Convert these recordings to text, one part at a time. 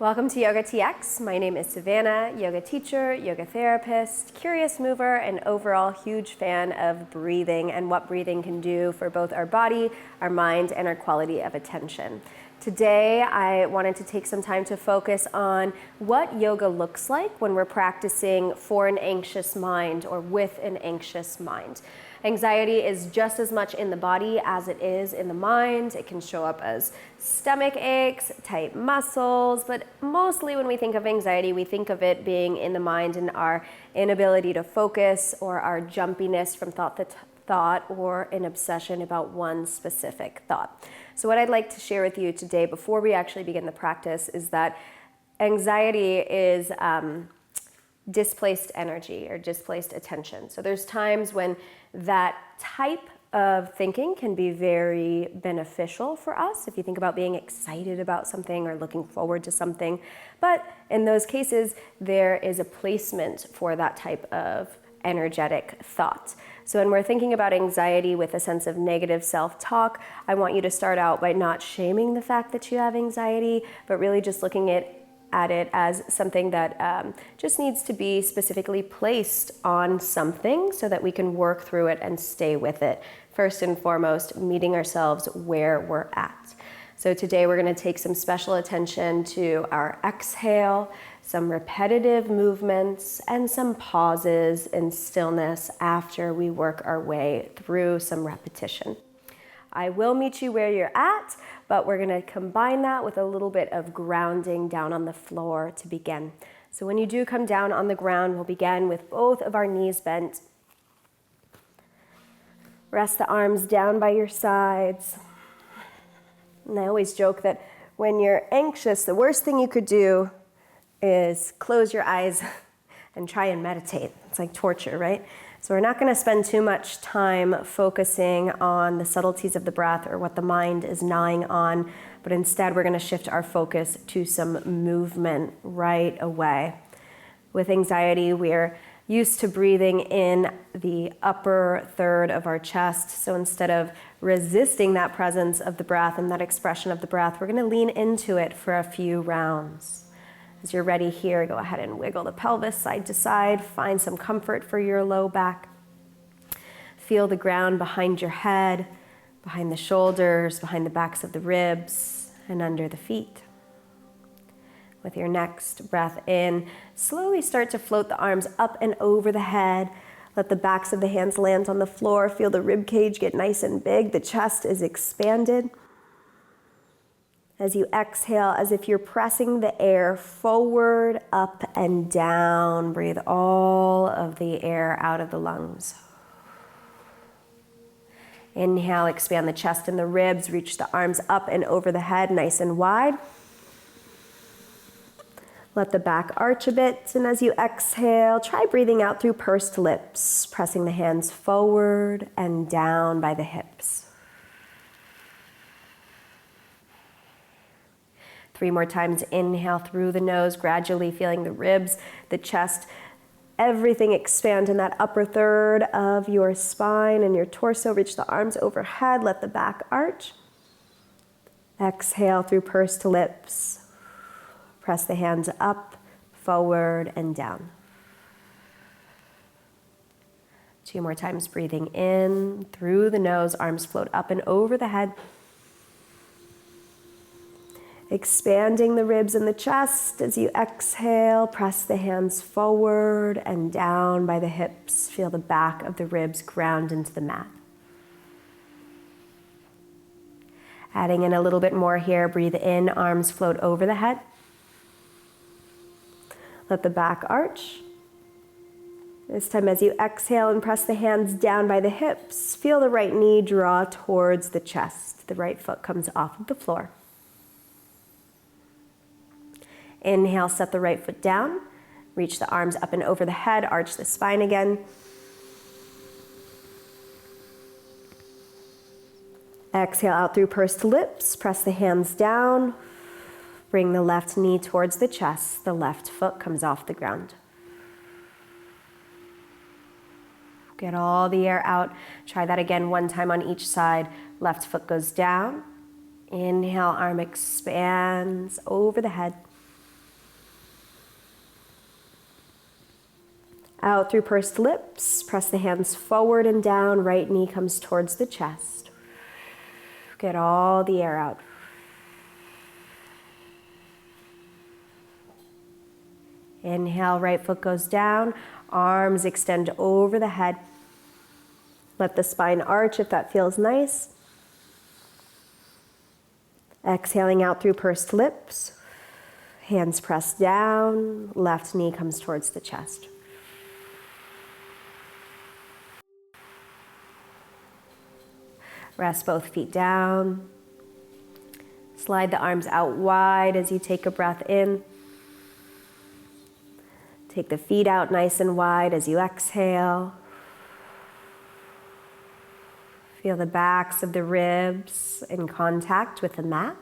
Welcome to Yoga TX. My name is Savannah, yoga teacher, yoga therapist, curious mover, and overall huge fan of breathing and what breathing can do for both our body, our mind, and our quality of attention. Today, I wanted to take some time to focus on what yoga looks like when we're practicing for an anxious mind or with an anxious mind. Anxiety is just as much in the body as it is in the mind. It can show up as stomach aches, tight muscles, but mostly when we think of anxiety, we think of it being in the mind and our inability to focus or our jumpiness from thought to thought or an obsession about one specific thought. So what I'd like to share with you today before we actually begin the practice is that anxiety is displaced energy or displaced attention. So there's times when that type of thinking can be very beneficial for us if you think about being excited about something or looking forward to something. But in those cases, there is a placement for that type of energetic thought. So when we're thinking about anxiety with a sense of negative self-talk, I want you to start out by not shaming the fact that you have anxiety, but really just looking at it as something that just needs to be specifically placed on something so that we can work through it and stay with it. First and foremost, meeting ourselves where we're at. So today we're going to take some special attention to our exhale, some repetitive movements, and some pauses and stillness after we work our way through some repetition. I will meet you where you're at, but we're going to combine that with a little bit of grounding down on the floor to begin. So when you do come down on the ground, we'll begin with both of our knees bent. Rest the arms down by your sides. And I always joke that when you're anxious, the worst thing you could do is close your eyes and try and meditate. It's like torture, right? So we're not going to spend too much time focusing on the subtleties of the breath or what the mind is gnawing on, but instead we're going to shift our focus to some movement right away. With anxiety, we're used to breathing in the upper third of our chest. So instead of resisting that presence of the breath and that expression of the breath, we're going to lean into it for a few rounds. As you're ready here, go ahead and wiggle the pelvis side to side. Find some comfort for your low back. Feel the ground behind your head, behind the shoulders, behind the backs of the ribs, and under the feet. With your next breath in, slowly start to float the arms up and over the head. Let the backs of the hands land on the floor. Feel the rib cage get nice and big. The chest is expanded. As you exhale, as if you're pressing the air forward, up, and down. Breathe all of the air out of the lungs. Inhale, expand the chest and the ribs. Reach the arms up and over the head, nice and wide. Let the back arch a bit. And as you exhale, try breathing out through pursed lips, pressing the hands forward and down by the hips. 3 more times, inhale through the nose, gradually feeling the ribs, the chest, everything expand in that upper third of your spine and your torso. Reach the arms overhead, let the back arch. Exhale through pursed lips. Press the hands up, forward, and down. 2 more times, breathing in through the nose, arms float up and over the head. Expanding the ribs and the chest. As you exhale, press the hands forward and down by the hips. Feel the back of the ribs ground into the mat. Adding in a little bit more here. Breathe in, arms float over the head. Let the back arch. This time as you exhale and press the hands down by the hips, feel the right knee draw towards the chest. The right foot comes off of the floor. Inhale, set the right foot down. Reach the arms up and over the head, arch the spine again. Exhale out through pursed lips, press the hands down. Bring the left knee towards the chest, the left foot comes off the ground. Get all the air out. Try that again, 1 time on each side. Left foot goes down. Inhale, arm expands over the head. Out through pursed lips, press the hands forward and down, right knee comes towards the chest. Get all the air out. Inhale, right foot goes down, arms extend over the head. Let the spine arch if that feels nice. Exhaling out through pursed lips, hands pressed down, left knee comes towards the chest. Rest both feet down. Slide the arms out wide as you take a breath in. Take the feet out nice and wide as you exhale. Feel the backs of the ribs in contact with the mat.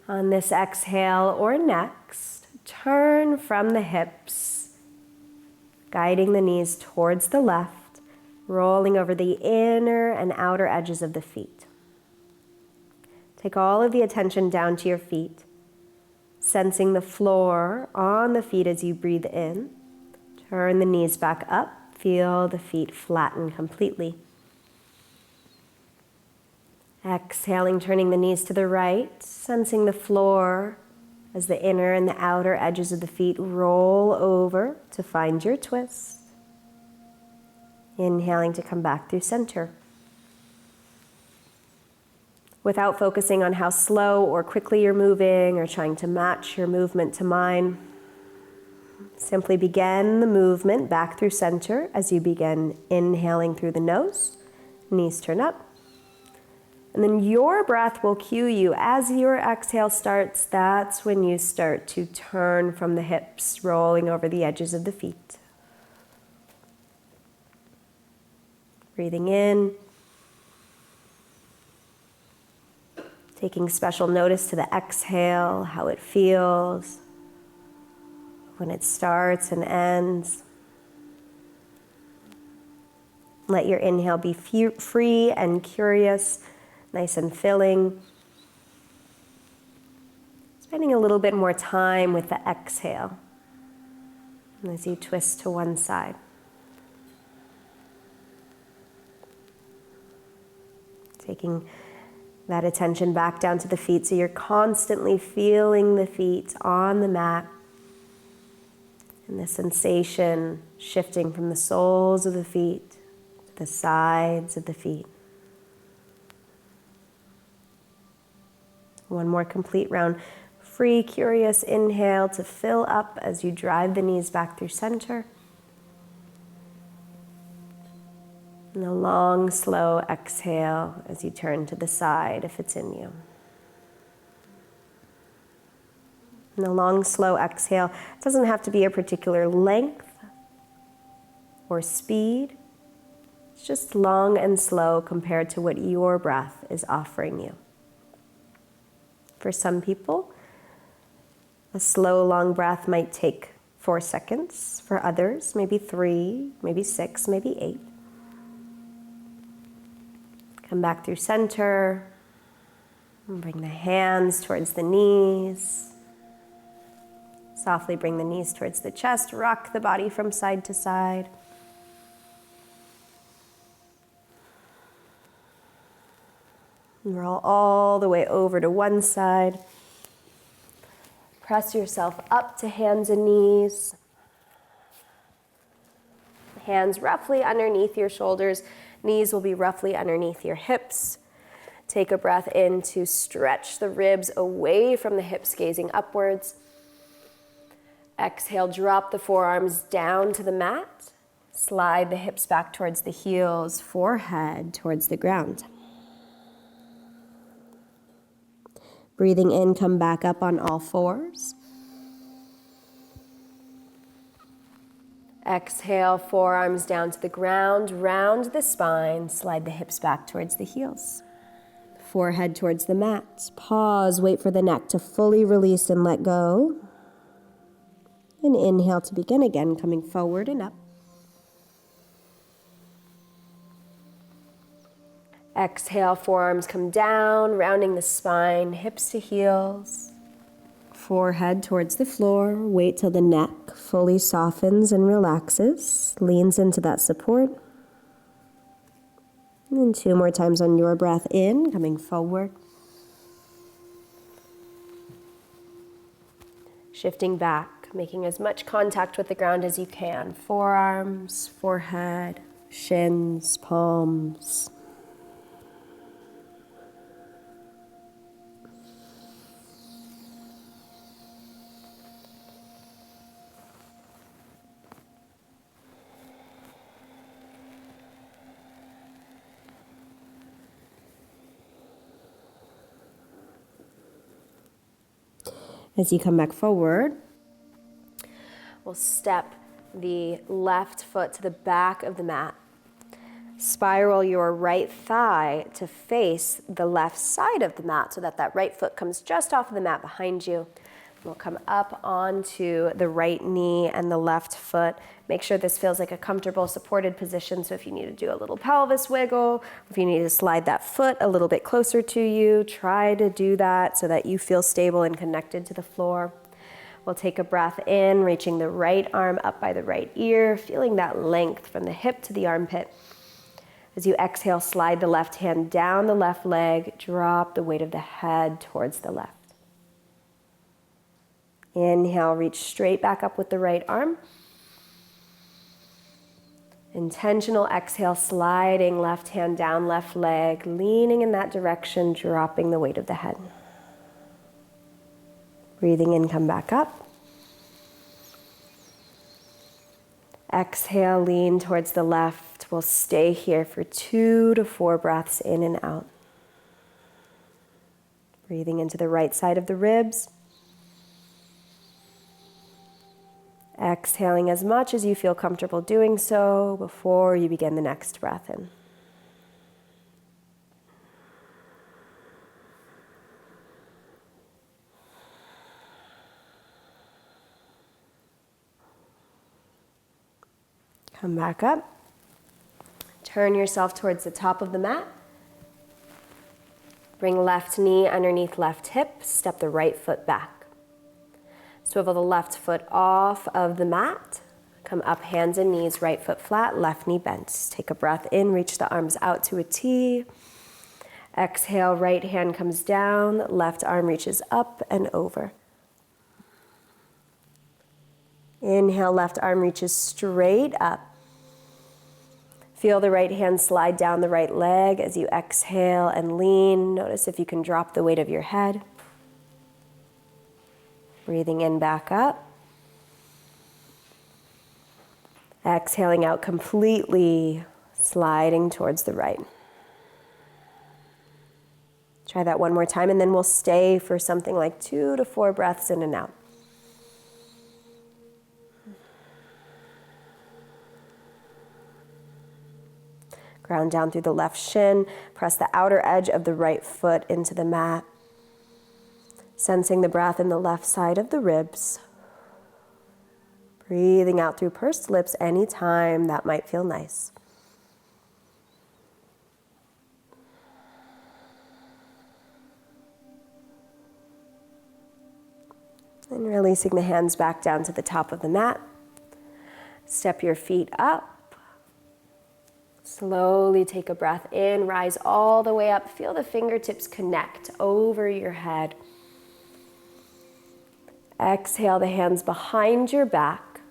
On this exhale or next, turn from the hips, guiding the knees towards the left, rolling over the inner and outer edges of the feet. Take all of the attention down to your feet, sensing the floor on the feet as you breathe in. Turn the knees back up. Feel the feet flatten completely. Exhaling, turning the knees to the right, sensing the floor as the inner and the outer edges of the feet roll over to find your twist. Inhaling to come back through center. Without focusing on how slow or quickly you're moving or trying to match your movement to mine, simply begin the movement back through center as you begin inhaling through the nose, knees turn up. And then your breath will cue you. As your exhale starts, that's when you start to turn from the hips, rolling over the edges of the feet. Breathing in. Taking special notice to the exhale, how it feels when it starts and ends. Let your inhale be free and curious, nice and filling. Spending a little bit more time with the exhale as you twist to one side. Taking that attention back down to the feet so you're constantly feeling the feet on the mat. And the sensation shifting from the soles of the feet to the sides of the feet. One more complete round. Free, curious inhale to fill up as you drive the knees back through center. And a long, slow exhale as you turn to the side if it's in you. And a long, slow exhale. It doesn't have to be a particular length or speed. It's just long and slow compared to what your breath is offering you. For some people, a slow, long breath might take 4 seconds. For others, maybe 3, maybe 6, maybe 8. Come back through center. And bring the hands towards the knees. Softly bring the knees towards the chest. Rock the body from side to side. And roll all the way over to one side. Press yourself up to hands and knees. Hands roughly underneath your shoulders. Knees will be roughly underneath your hips. Take a breath in to stretch the ribs away from the hips, gazing upwards. Exhale, drop the forearms down to the mat. Slide the hips back towards the heels, forehead towards the ground. Breathing in, come back up on all fours. Exhale, forearms down to the ground, round the spine, slide the hips back towards the heels. Forehead towards the mat. Pause, wait for the neck to fully release and let go. And inhale to begin again, coming forward and up. Exhale, forearms come down, rounding the spine, hips to heels. Forehead towards the floor. Wait till the neck fully softens and relaxes, leans into that support. And 2 more times on your breath in, coming forward. Shifting back, making as much contact with the ground as you can. Forearms, forehead, shins, palms. As you come back forward, we'll step the left foot to the back of the mat. Spiral your right thigh to face the left side of the mat so that that right foot comes just off of the mat behind you. We'll come up onto the right knee and the left foot. Make sure this feels like a comfortable supported position. So if you need to do a little pelvis wiggle, if you need to slide that foot a little bit closer to you, try to do that so that you feel stable and connected to the floor. We'll take a breath in, reaching the right arm up by the right ear, feeling that length from the hip to the armpit. As you exhale, slide the left hand down the left leg, drop the weight of the head towards the left. Inhale, reach straight back up with the right arm. Intentional exhale, sliding left hand down left leg, leaning in that direction, dropping the weight of the head. Breathing in, come back up. Exhale, lean towards the left. We'll stay here for 2 to 4 breaths in and out. Breathing into the right side of the ribs. Exhaling as much as you feel comfortable doing so before you begin the next breath in. Come back up. Turn yourself towards the top of the mat. Bring left knee underneath left hip. Step the right foot back. Swivel the left foot off of the mat. Come up, hands and knees, right foot flat, left knee bent. Take a breath in, reach the arms out to a T. Exhale, right hand comes down, left arm reaches up and over. Inhale, left arm reaches straight up. Feel the right hand slide down the right leg as you exhale and lean. Notice if you can drop the weight of your head. Breathing in, back up. Exhaling out completely, sliding towards the right. Try that one more time, and then we'll stay for something like 2 to 4 breaths in and out. Ground down through the left shin. Press the outer edge of the right foot into the mat. Sensing the breath in the left side of the ribs. Breathing out through pursed lips anytime that might feel nice. And releasing the hands back down to the top of the mat. Step your feet up. Slowly take a breath in, rise all the way up. Feel the fingertips connect over your head. Exhale the hands behind your back.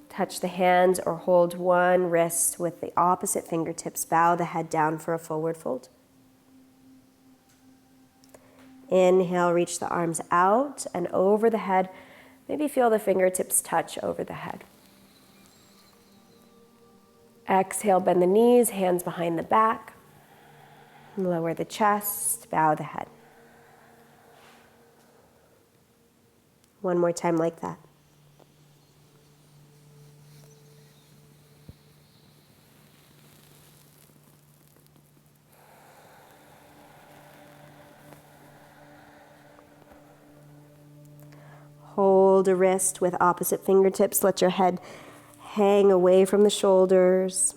Touch the hands or hold one wrist with the opposite fingertips. Bow the head down for a forward fold. Inhale, reach the arms out and over the head. Maybe feel the fingertips touch over the head. Exhale, bend the knees, hands behind the back. Lower the chest, bow the head. One more time like that. Hold a wrist with opposite fingertips. Let your head hang away from the shoulders.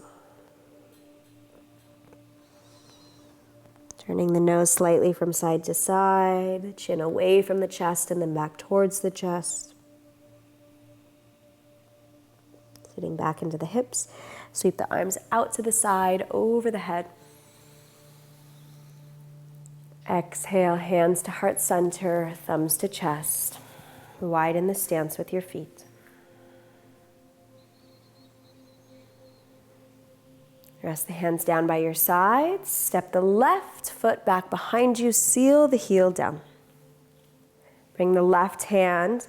Turning the nose slightly from side to side, chin away from the chest and then back towards the chest. Sitting back into the hips, sweep the arms out to the side, over the head. Exhale, hands to heart center, thumbs to chest. Widen the stance with your feet. Rest the hands down by your sides. Step the left foot back behind you. Seal the heel down. Bring the left hand,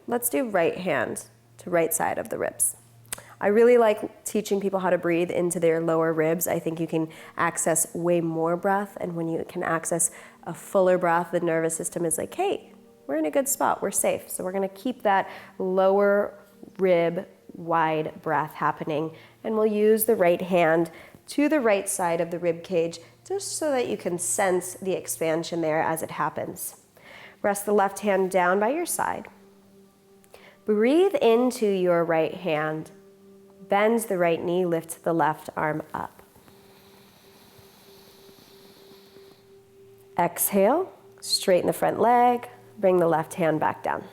let's do right hand to right side of the ribs. I really like teaching people how to breathe into their lower ribs. I think you can access way more breath, and when you can access a fuller breath, the nervous system is like, hey, we're in a good spot, we're safe. So we're gonna keep that lower rib wide breath happening, and we'll use the right hand to the right side of the rib cage just so that you can sense the expansion there as it happens. Rest the left hand down by your side. Breathe into your right hand. Bend the right knee, lift the left arm up. Exhale, straighten the front leg, bring the left hand back down.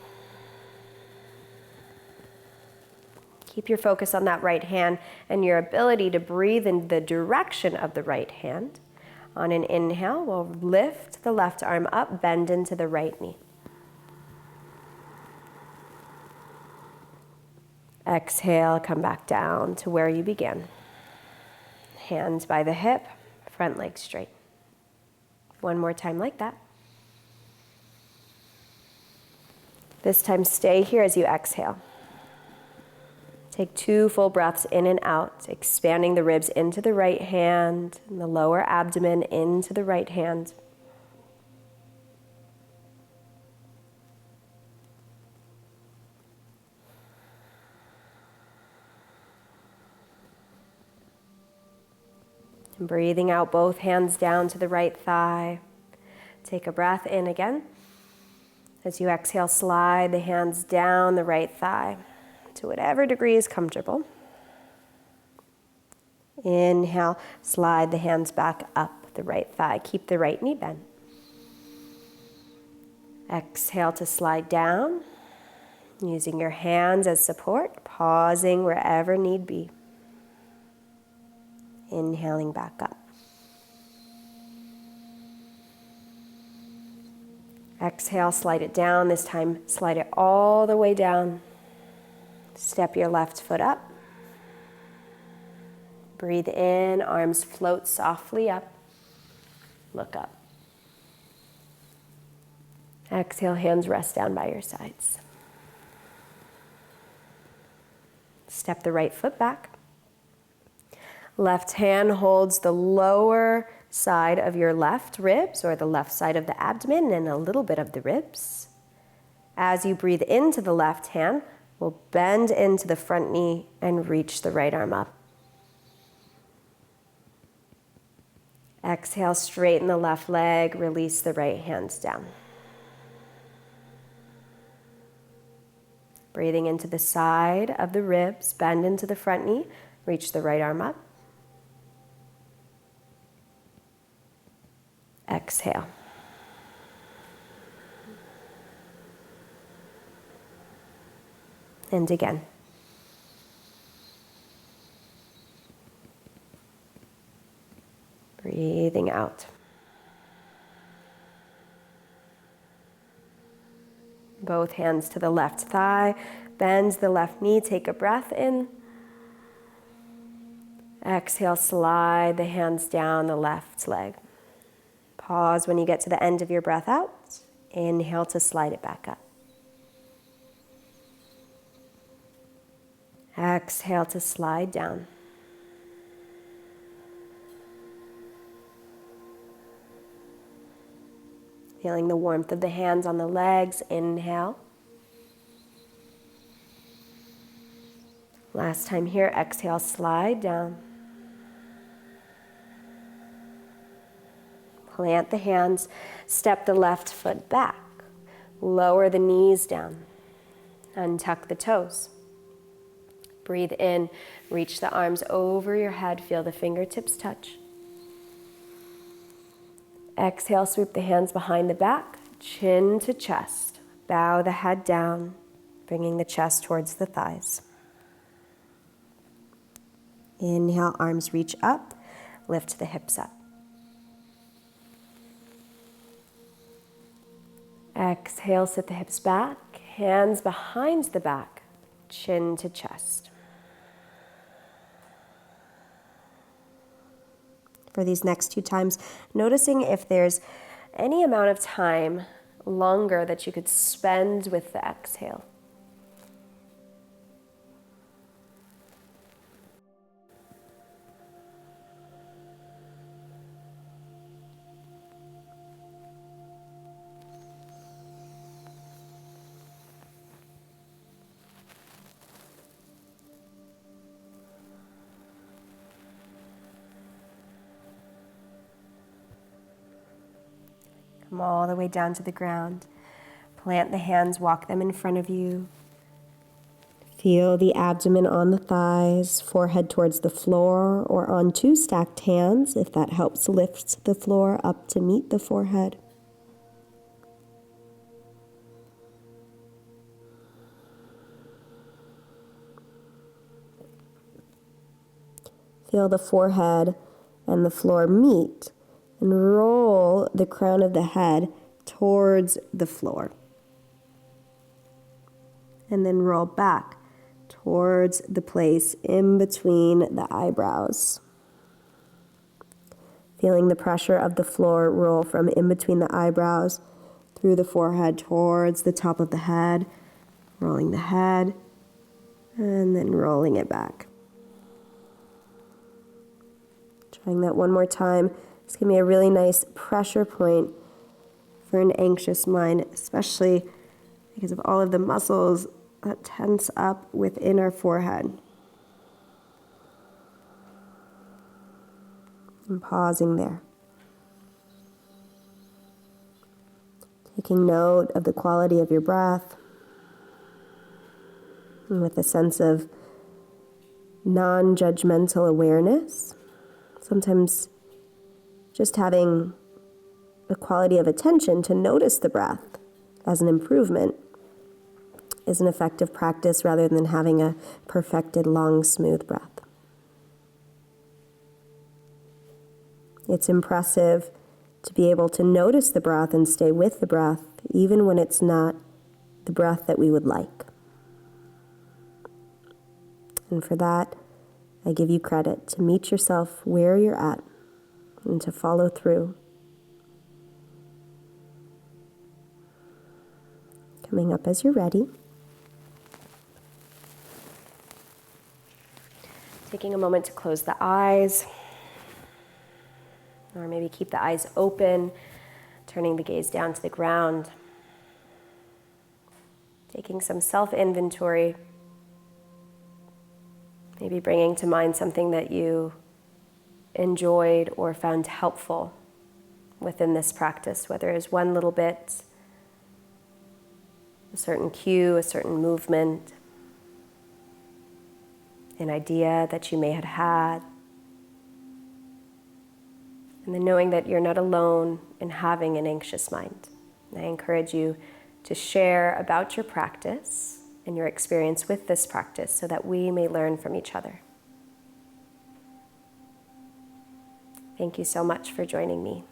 Keep your focus on that right hand and your ability to breathe in the direction of the right hand. On an inhale, we'll lift the left arm up, bend into the right knee. Exhale, come back down to where you began. Hands by the hip, front leg straight. One more time like that. This time stay here as you exhale. Take 2 full breaths in and out, expanding the ribs into the right hand and the lower abdomen into the right hand. And breathing out, both hands down to the right thigh. Take a breath in again. As you exhale, slide the hands down the right thigh to whatever degree is comfortable. Inhale, slide the hands back up the right thigh. Keep the right knee bent. Exhale to slide down, using your hands as support, pausing wherever need be. Inhaling back up. Exhale, slide it down. This time, slide it all the way down. Step your left foot up. Breathe in, arms float softly up. Look up. Exhale, hands rest down by your sides. Step the right foot back. Left hand holds the lower side of your left ribs or the left side of the abdomen and a little bit of the ribs. As you breathe into the left hand, we'll bend into the front knee and reach the right arm up. Exhale, straighten the left leg, release the right hands down. Breathing into the side of the ribs, bend into the front knee, reach the right arm up. Exhale. And again. Breathing out. Both hands to the left thigh, bend the left knee, take a breath in. Exhale, slide the hands down the left leg. Pause when you get to the end of your breath out. Inhale to slide it back up. Exhale to slide down. Feeling the warmth of the hands on the legs. Inhale. Last time here, exhale, slide down. Plant the hands, step the left foot back. Lower the knees down. Untuck the toes. Breathe in, reach the arms over your head, feel the fingertips touch. Exhale, sweep the hands behind the back, chin to chest. Bow the head down, bringing the chest towards the thighs. Inhale, arms reach up, lift the hips up. Exhale, sit the hips back, hands behind the back, chin to chest. For these next 2 times, noticing if there's any amount of time longer that you could spend with the exhale. Come all the way down to the ground. Plant the hands, walk them in front of you. Feel the abdomen on the thighs, forehead towards the floor, or on 2 stacked hands, if that helps lift the floor up to meet the forehead. Feel the forehead and the floor meet, and roll the crown of the head towards the floor. And then roll back towards the place in between the eyebrows. Feeling the pressure of the floor roll from in between the eyebrows through the forehead towards the top of the head, rolling the head, and then rolling it back. Trying that one more time. It's going to be a really nice pressure point for an anxious mind, especially because of all of the muscles that tense up within our forehead. And pausing there. Taking note of the quality of your breath, and with a sense of non-judgmental awareness. Sometimes just having a quality of attention to notice the breath as an improvement is an effective practice rather than having a perfected, long, smooth breath. It's impressive to be able to notice the breath and stay with the breath, even when it's not the breath that we would like. And for that, I give you credit to meet yourself where you're at and to follow through. Coming up as you're ready. Taking a moment to close the eyes, or maybe keep the eyes open, turning the gaze down to the ground. Taking some self-inventory, maybe bringing to mind something that you enjoyed or found helpful within this practice, whether it's one little bit, a certain cue, a certain movement, an idea that you may have had. And then knowing that you're not alone in having an anxious mind. And I encourage you to share about your practice and your experience with this practice so that we may learn from each other. Thank you so much for joining me.